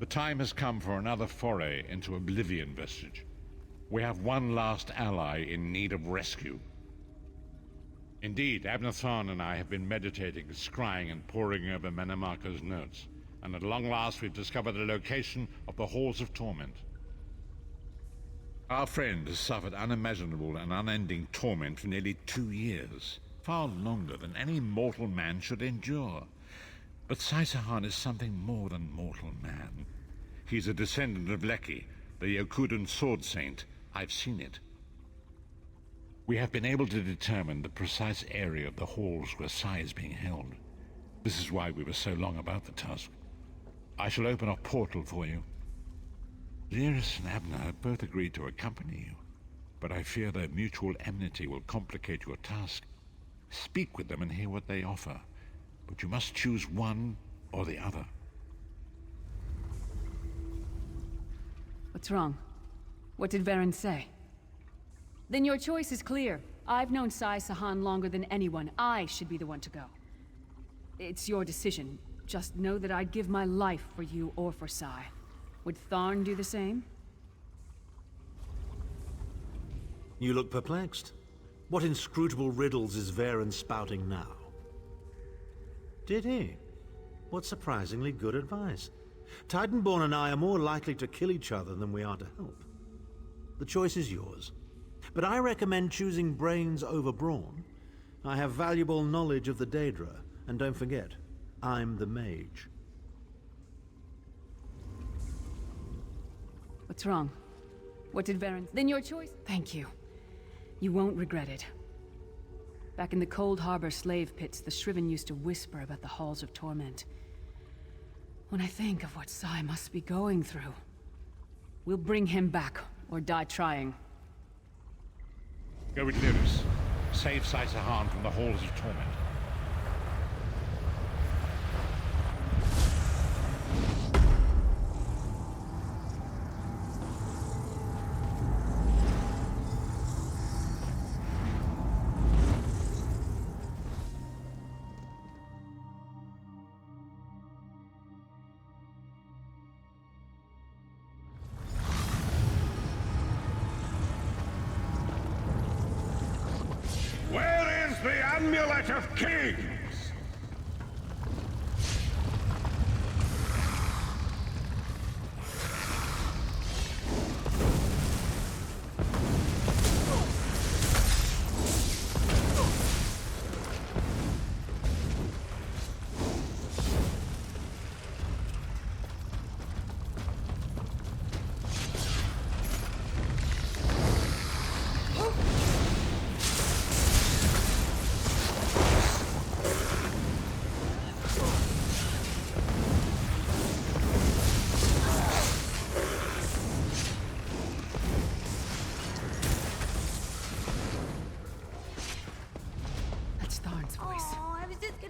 The time has come for another foray into Oblivion Vestige. We have one last ally in need of rescue. Indeed, Abner Thorn and I have been meditating, scrying, and poring over Manamako's notes, and at long last we've discovered the location of the Halls of Torment. Our friend has suffered unimaginable and unending torment for nearly 2 years, far longer than any mortal man should endure. But Sai Sahan is something more than mortal man. He's a descendant of Leki, the Yokudan sword saint. I've seen it. We have been able to determine the precise area of the halls where Sai is being held. This is why we were so long about the task. I shall open a portal for you. Lyris and Abner have both agreed to accompany you, but I fear their mutual enmity will complicate your task. Speak with them and hear what they offer, but you must choose one or the other. What's wrong? What did Varen say? Then your choice is clear. I've known Sai Sahan longer than anyone. I should be the one to go. It's your decision. Just know that I'd give my life for you or for Sai. Would Tharn do the same? You look perplexed. What inscrutable riddles is Varen spouting now? Did he? What surprisingly good advice. Titanborn and I are more likely to kill each other than we are to help. The choice is yours. But I recommend choosing brains over brawn. I have valuable knowledge of the Daedra, and don't forget, I'm the mage. What's wrong? What did Varen... Then your choice... Thank you. You won't regret it. Back in the Cold Harbor slave pits, the Shriven used to whisper about the Halls of Torment. When I think of what Sai must be going through, we'll bring him back, or die trying. Go with Lyris. Save Sai Sahan from the Halls of Torment. Where is the Amulet of Kings?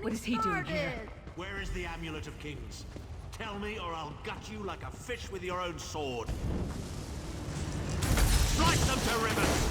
What is he doing here? Where is the Amulet of Kings? Tell me or I'll gut you like a fish with your own sword. Slice them to ribbons!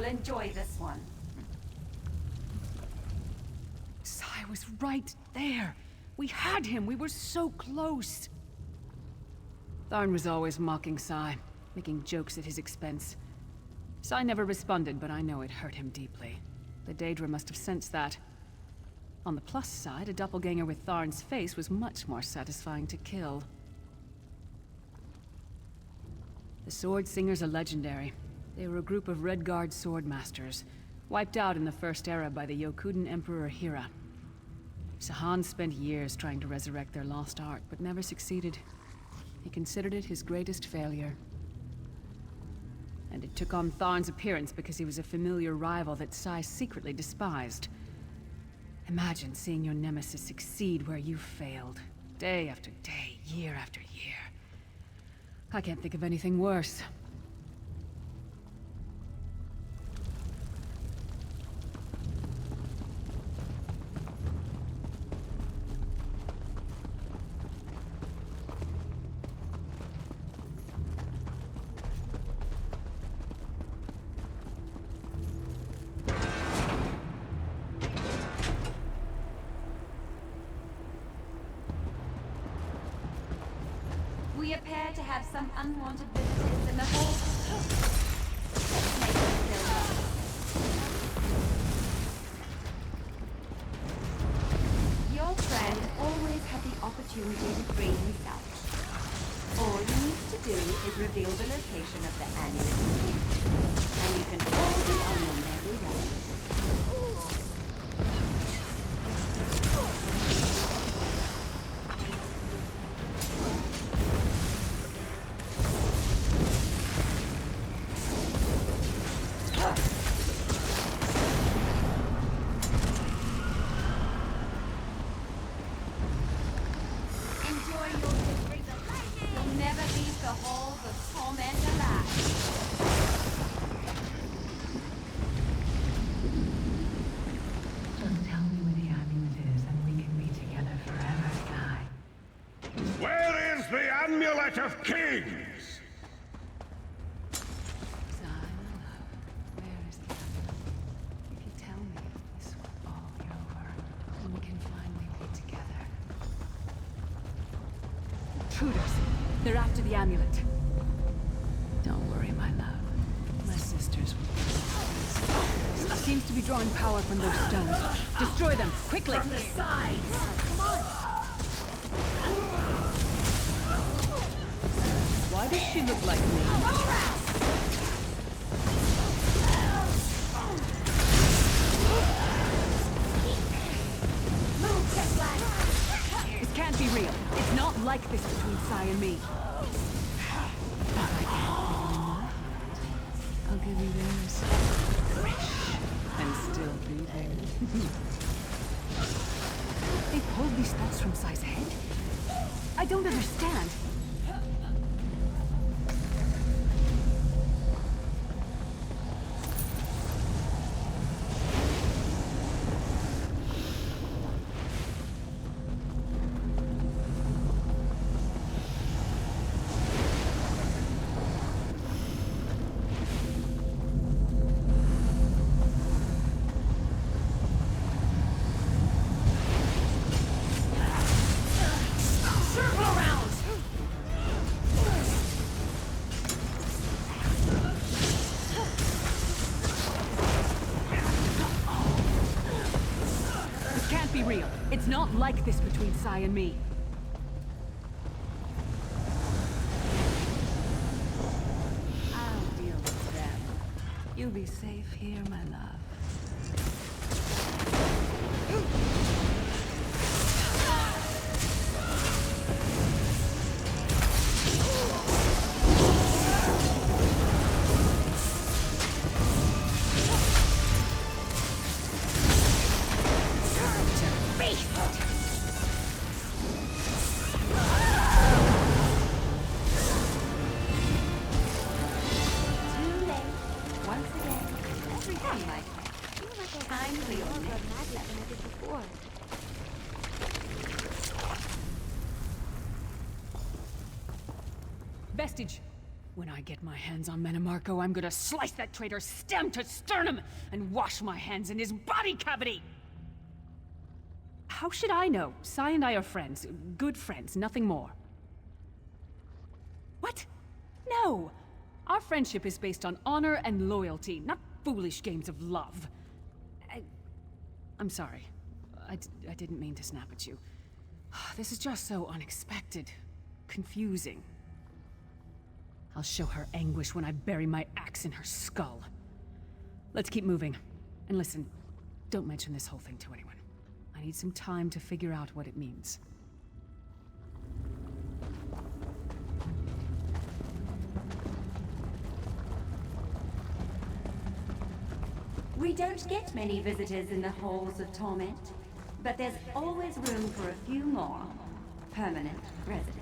Enjoy this one. Sai was right there. We had him. We were so close. Tharn was always mocking Sai, making jokes at his expense. Sai never responded, but I know it hurt him deeply. The Daedra must have sensed that. On the plus side, a doppelganger with Tharn's face was much more satisfying to kill. The Sword Singers are legendary. They were a group of Red Guard swordmasters, wiped out in the First Era by the Yokudan Emperor Hira. Sahan spent years trying to resurrect their lost art, but never succeeded. He considered it his greatest failure. And it took on Tharn's appearance because he was a familiar rival that Sai secretly despised. Imagine seeing your nemesis succeed where you failed. Day after day, year after year. I can't think of anything worse. We appear to have some unwanted visitors in the hall. Let's make them feel welcome. Your friend always had the opportunity to free himself. All you need to do is reveal the location of the amulet, and you can all be on your merry way. Where is the Amulet of Kings? Where is the amulet? If you tell me, this will all be over, and we can finally be together. Intruders! They're after the amulet. Don't worry, my love. My sisters will be friends. It seems to be drawing power from those stones. Destroy them, quickly! From the sides! Come on! Why does she look like me? This can't be real. It's not like this between Sai and me. But I can't I'll give you theirs. Fresh and still breathing. They pulled these thoughts from Sai's head? I don't understand. Real. It's not like this between Sai and me. I'll deal with them. You'll be safe here, my love. Vestige! When I get my hands on Menomarco, I'm gonna slice that traitor stem to sternum and wash my hands in his body cavity! How should I know? Sai and I are friends. Good friends, nothing more. What? No! Our friendship is based on honor and loyalty, not foolish games of love. I'm sorry. I didn't mean to snap at you. This is just so unexpected. Confusing. I'll show her anguish when I bury my axe in her skull. Let's keep moving. And listen, don't mention this whole thing to anyone. I need some time to figure out what it means. We don't get many visitors in the halls of torment. But there's always room for a few more permanent residents.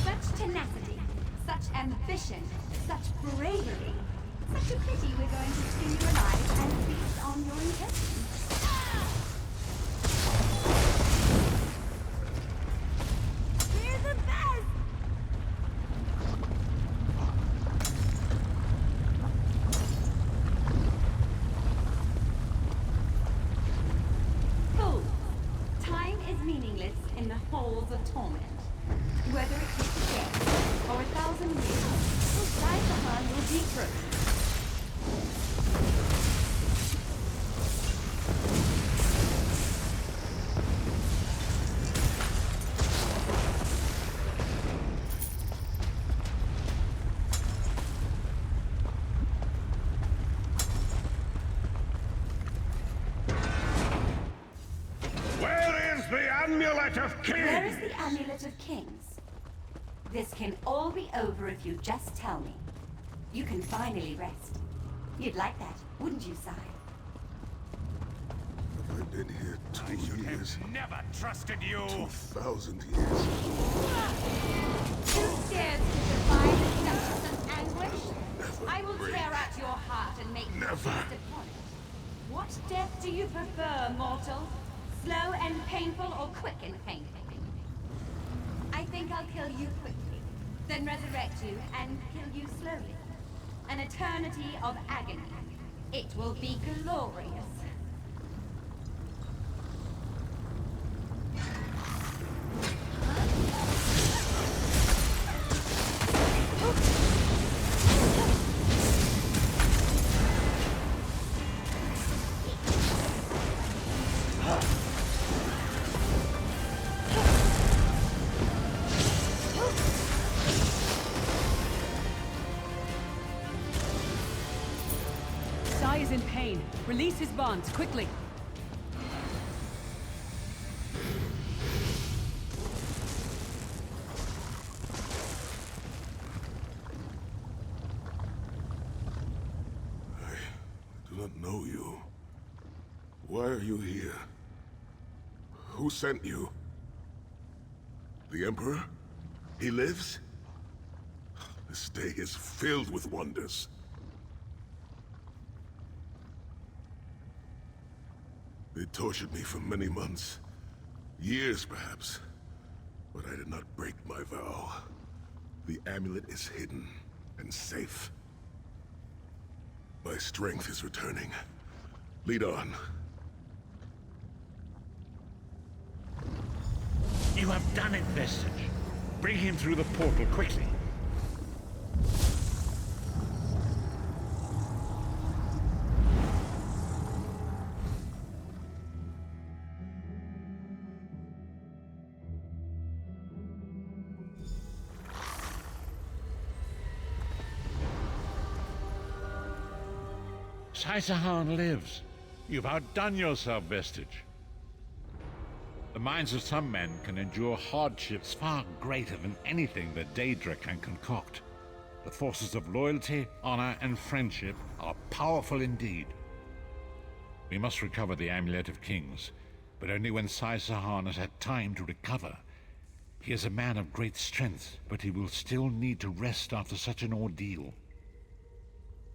Such tenacity, such ambition, such bravery. Such a pity we're going to skin you alive and feast on your intestines. We're the best! Fools! Time is meaningless in the halls of torment. Whether it takes a day or 1,000 years, Sai Sahan will be first. Where is the Amulet of Kings? Where is the Amulet of Kings? This can all be over if you just tell me. You can finally rest. You'd like that, wouldn't you, Sai? I've been here 2 years. Never trusted you. 2,000 years. Too scared to defy the sense of anguish? Never I will break. tear out your heart and make you Never. feast upon it. What death do you prefer, mortal? Slow and painful or quick and painful? I think I'll kill you quickly, then resurrect you and kill you slowly. An eternity of agony. It will be glorious. Sai is in pain. Release his bonds, quickly. I do not know you. Why are you here? Who sent you? The Emperor? He lives? This day is filled with wonders. They tortured me for many months. Years, perhaps. But I did not break my vow. The amulet is hidden and safe. My strength is returning. Lead on. You have done it, Vestige. Bring him through the portal quickly. Sai Sahan lives. You've outdone yourself, Vestige. The minds of some men can endure hardships far greater than anything that Daedra can concoct. The forces of loyalty, honor, and friendship are powerful indeed. We must recover the Amulet of Kings, but only when Sai Sahan has had time to recover. He is a man of great strength, but he will still need to rest after such an ordeal.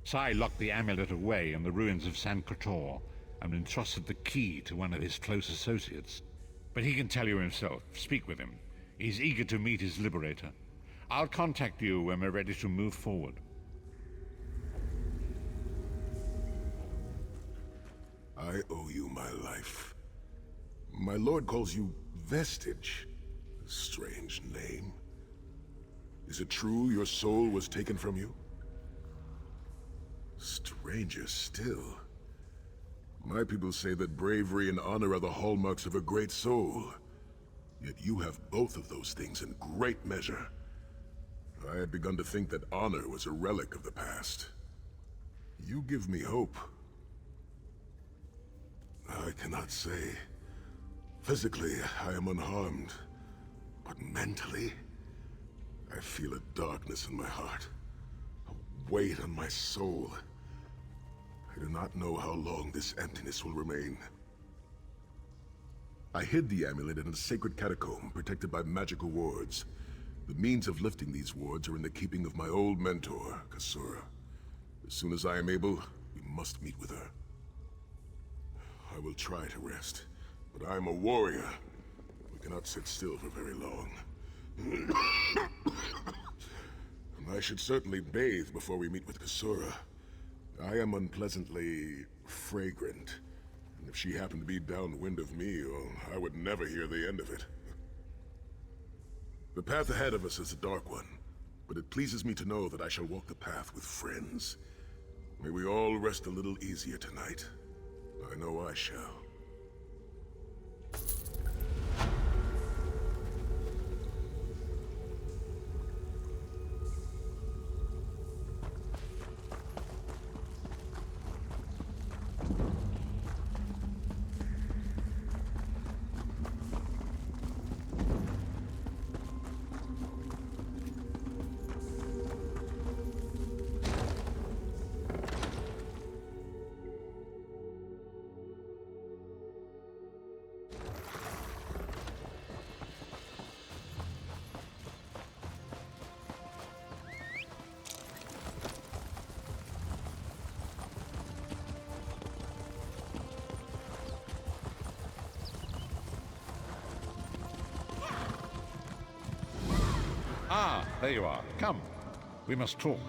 Sai locked the amulet away in the ruins of San Kotor and entrusted the key to one of his close associates. But he can tell you himself. Speak with him. He's eager to meet his liberator. I'll contact you when we're ready to move forward. I owe you my life. My lord calls you Vestige. Strange name. Is it true your soul was taken from you? Stranger still. My people say that bravery and honor are the hallmarks of a great soul. Yet you have both of those things in great measure. I had begun to think that honor was a relic of the past. You give me hope. I cannot say. Physically, I am unharmed. But mentally, I feel a darkness in my heart. A weight on my soul. I do not know how long this emptiness will remain. I hid the amulet in a sacred catacomb protected by magical wards. The means of lifting these wards are in the keeping of my old mentor, Kasura. As soon as I am able, we must meet with her. I will try to rest, but I am a warrior. We cannot sit still for very long. I should certainly bathe before we meet with Kasura. I am unpleasantly fragrant, and if she happened to be downwind of me, well, I would never hear the end of it. The path ahead of us is a dark one, but it pleases me to know that I shall walk the path with friends. May we all rest a little easier tonight. I know I shall. Ah, there you are. Come. We must talk.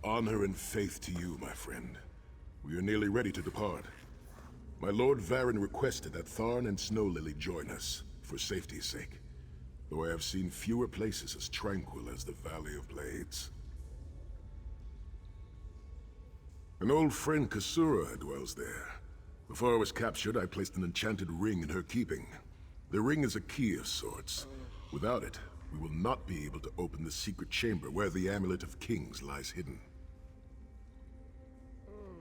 Honor and faith to you, my friend. We are nearly ready to depart. My Lord Varen requested that Tharn and Snow Lily join us, for safety's sake. Though I have seen fewer places as tranquil as the Valley of Blades. An old friend, Kasura, dwells there. Before I was captured, I placed an enchanted ring in her keeping. The ring is a key of sorts. Without it, we will not be able to open the secret chamber where the Amulet of Kings lies hidden.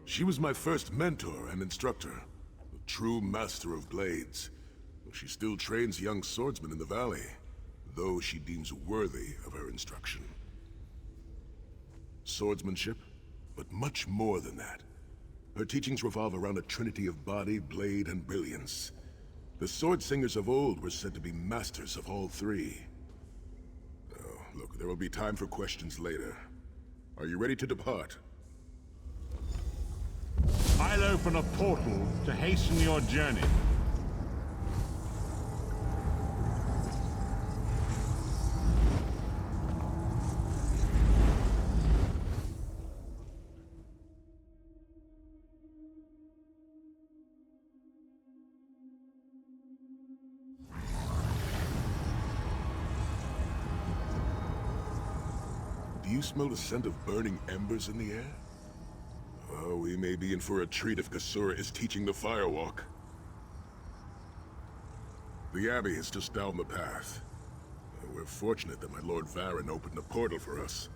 She was my first mentor and instructor, a true master of blades. She still trains young swordsmen in the valley, though she deems worthy of her instruction. Swordsmanship, but much more than that. Her teachings revolve around a trinity of body, blade, and brilliance. The sword singers of old were said to be masters of all three. Oh, look, there will be time for questions later. Are you ready to depart? I'll open a portal to hasten your journey. Do you smell the scent of burning embers in the air? Oh, we may be in for a treat if Kasura is teaching the firewalk. The Abbey is just down the path. We're fortunate that my Lord Varen opened a portal for us.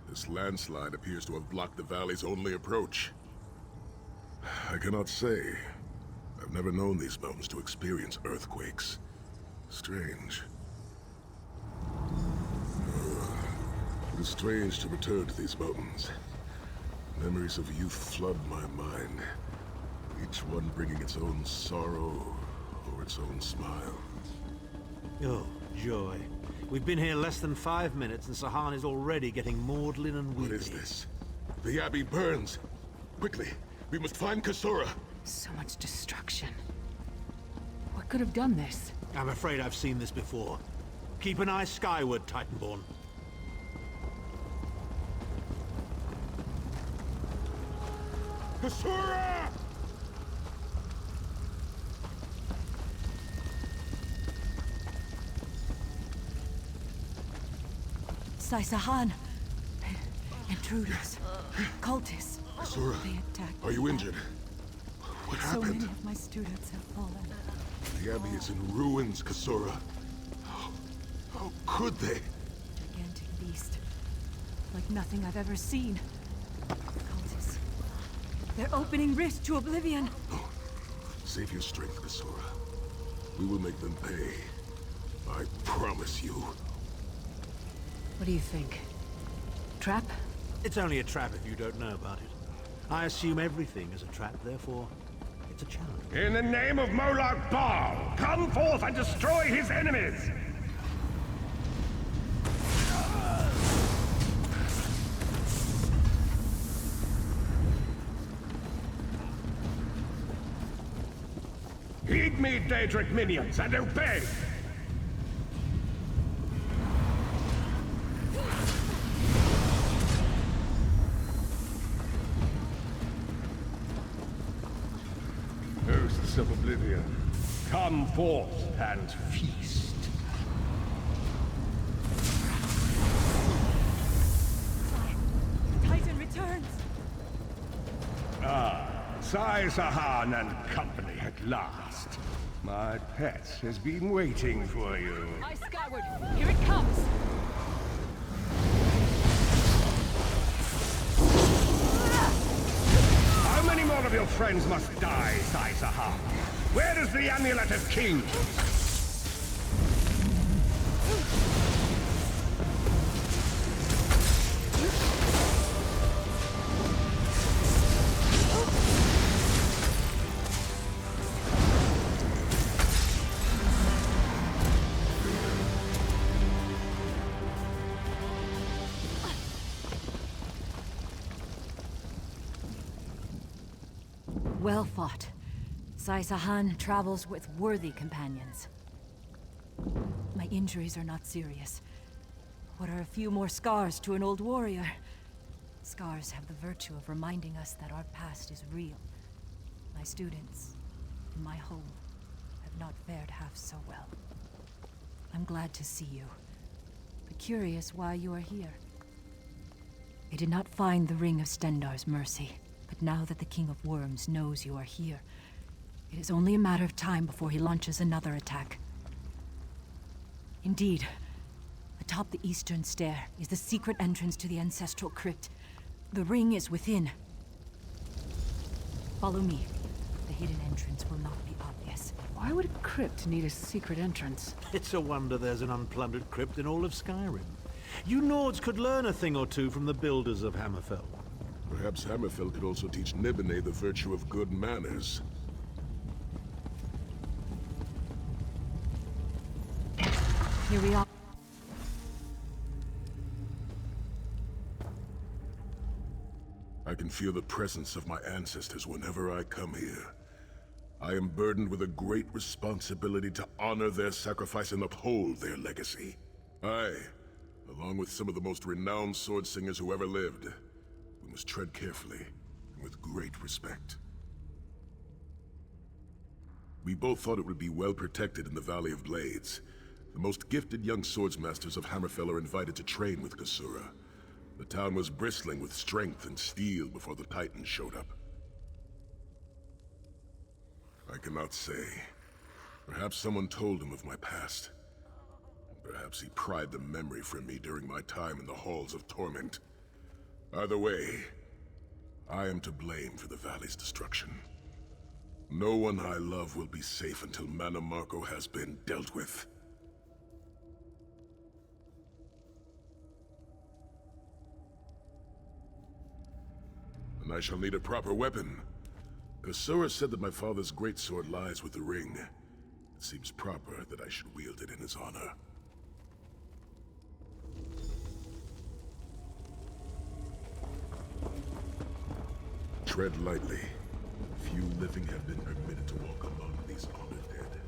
This landslide appears to have blocked the valley's only approach. I cannot say. I've never known these mountains to experience earthquakes. Strange. It is strange to return to these mountains. Memories of youth flood my mind, each one bringing its own sorrow or its own smile. Oh, joy. We've been here less than 5 minutes and Sahan is already getting maudlin and weepy. What is this? The Abbey burns! Quickly, we must find Kasura! So much destruction. What could have done this? I'm afraid I've seen this before. Keep an eye skyward, Titanborn. Kasura! Sai Sahan. Intruders. Cultists. Kasura, They attacked. are you injured? What So many happened? of my students have fallen. The Abbey is in ruins, Kasura. How could they? Gigantic beast. Like nothing I've ever seen. Cultists. They're opening rifts to oblivion. Save your strength, Kasura. We will make them pay. I promise you. What do you think? Trap? It's only a trap if you don't know about it. I assume everything is a trap, therefore, it's a challenge. In the name of Molag Bal, come forth and destroy his enemies! Heed me, Daedric minions, and obey! Hosts of Oblivion, come forth and feast. Titan returns! Sai Sahan and company at last. My pet has been waiting for you. Eyes skyward! Here it comes! How many more of your friends must die, Sai Sahan? Where is the Amulet of Kings? Well fought. Sai Sahan travels with worthy companions. My injuries are not serious. What are a few more scars to an old warrior? Scars have the virtue of reminding us that our past is real. My students, in my home, have not fared half so well. I'm glad to see you, but curious why you are here. I did not find the Ring of Stendarr's mercy. But now that the King of Worms knows you are here, it is only a matter of time before he launches another attack. Indeed, atop the eastern stair is the secret entrance to the ancestral crypt. The ring is within. Follow me. The hidden entrance will not be obvious. Why would a crypt need a secret entrance? It's a wonder there's an unplundered crypt in all of Skyrim. You Nords could learn a thing or two from the builders of Hammerfell. Perhaps Hammerfell could also teach Nibene the virtue of good manners. Here we are. I can feel the presence of my ancestors whenever I come here. I am burdened with a great responsibility to honor their sacrifice and uphold their legacy. I, along with some of the most renowned sword singers who ever lived, we must tread carefully and with great respect. We both thought it would be well protected in the Valley of Blades. The most gifted young swordsmasters of Hammerfell are invited to train with Kasura. The town was bristling with strength and steel before the Titans showed up. I cannot say. Perhaps someone told him of my past. Perhaps he pried the memory from me during my time in the Halls of Torment. Either way, I am to blame for the valley's destruction. No one I love will be safe until Mana Marco has been dealt with. And I shall need a proper weapon. Kasura said that my father's greatsword lies with the ring. It seems proper that I should wield it in his honor. Tread lightly. Few living have been permitted to walk among these honored dead.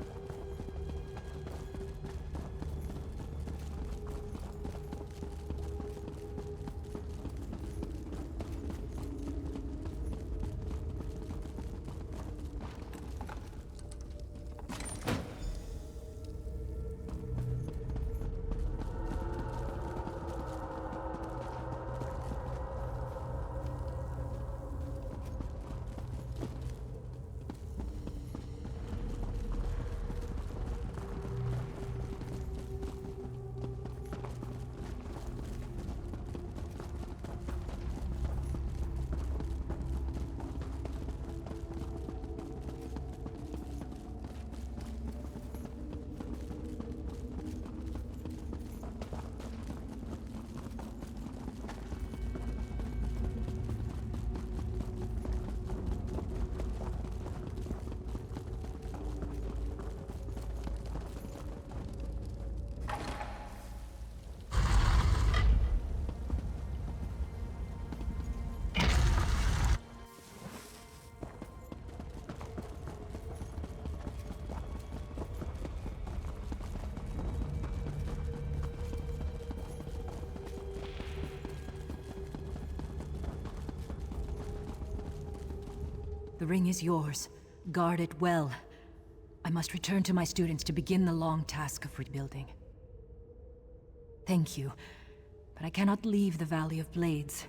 The ring is yours. Guard it well. I must return to my students to begin the long task of rebuilding. Thank you, but I cannot leave the Valley of Blades.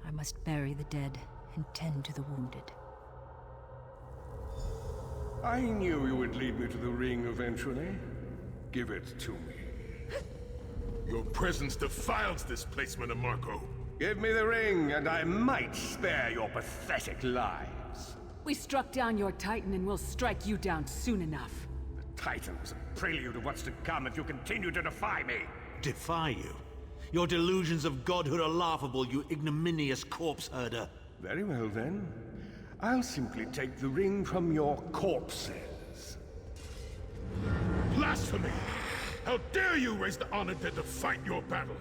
I must bury the dead and tend to the wounded. I knew you would lead me to the ring eventually. Give it to me. Your presence defiles this place, Marco. Give me the ring, and I might spare your pathetic lives. We struck down your Titan and we'll strike you down soon enough. The Titan was a prelude of what's to come if you continue to defy me. Defy you? Your delusions of godhood are laughable, you ignominious corpse herder. Very well then. I'll simply take the ring from your corpses. Blasphemy! How dare you raise the honored dead to fight your battle?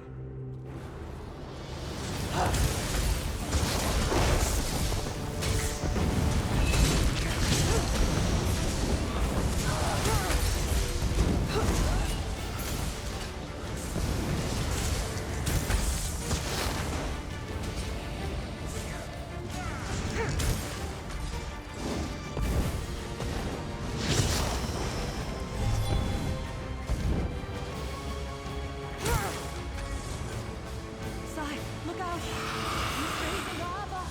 Sai, look out! He's raising lava!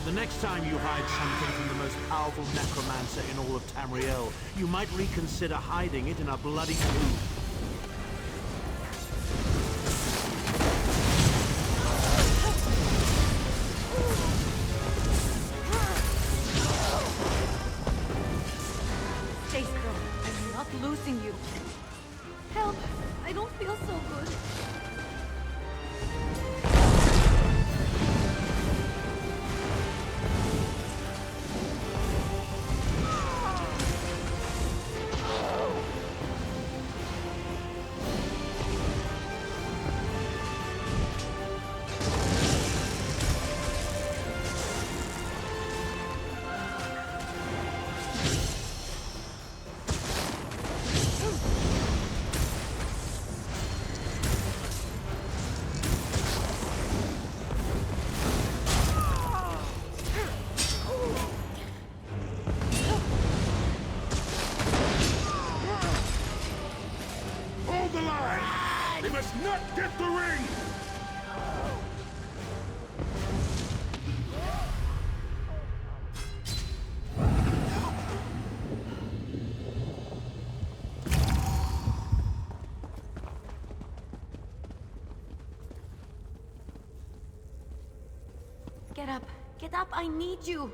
The next time you hide something from the most powerful necromancer in all of Tamriel, you might reconsider hiding it in a bloody tomb. Stay still. I'm not losing you. Help! I don't feel so good. Hold the line! They must not get the ring! Get up. Get up. I need you.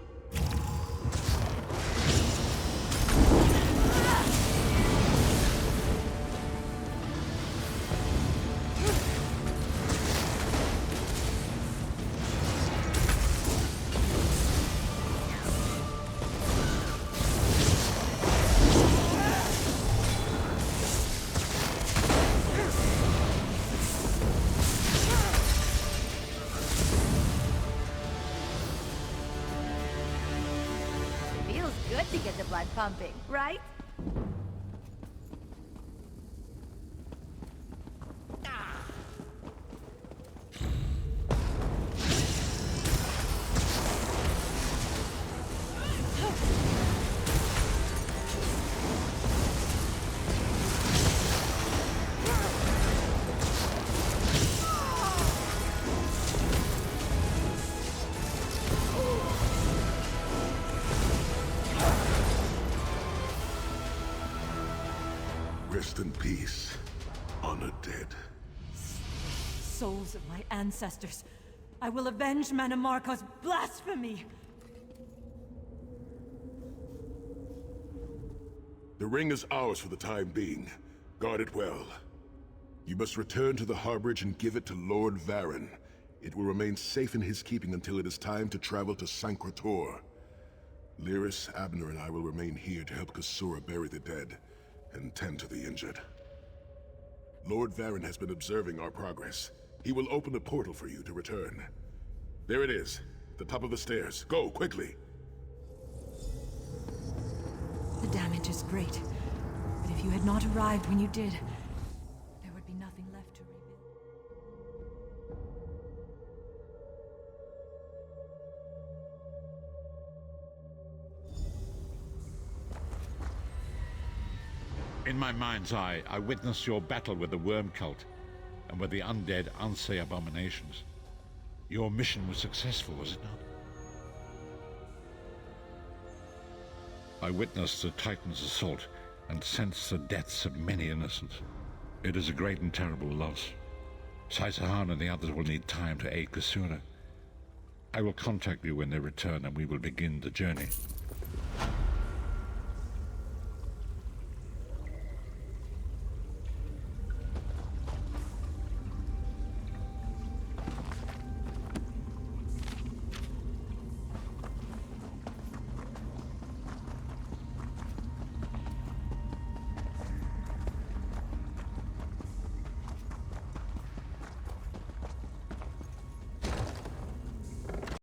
Feels good to get the blood pumping, right? Rest in peace, honored dead. Souls of my ancestors, I will avenge Manimarco's blasphemy! The ring is ours for the time being. Guard it well. You must return to the harborage and give it to Lord Varen. It will remain safe in his keeping until it is time to travel to Sancrator. Lyris, Abner, and I will remain here to help Kasura bury the dead and tend to the injured. Lord Varen has been observing our progress. He will open a portal for you to return. There it is, the top of the stairs. Go, quickly! The damage is great, but if you had not arrived when you did, there would be nothing left to rebuild. In my mind's eye, I witnessed your battle with the worm cult and with the undead Unsay abominations. Your mission was successful, was it not? I witnessed the Titan's assault and sensed the deaths of many innocents. It is a great and terrible loss. Sai Sahan and the others will need time to aid Kasura. I will contact you when they return and we will begin the journey.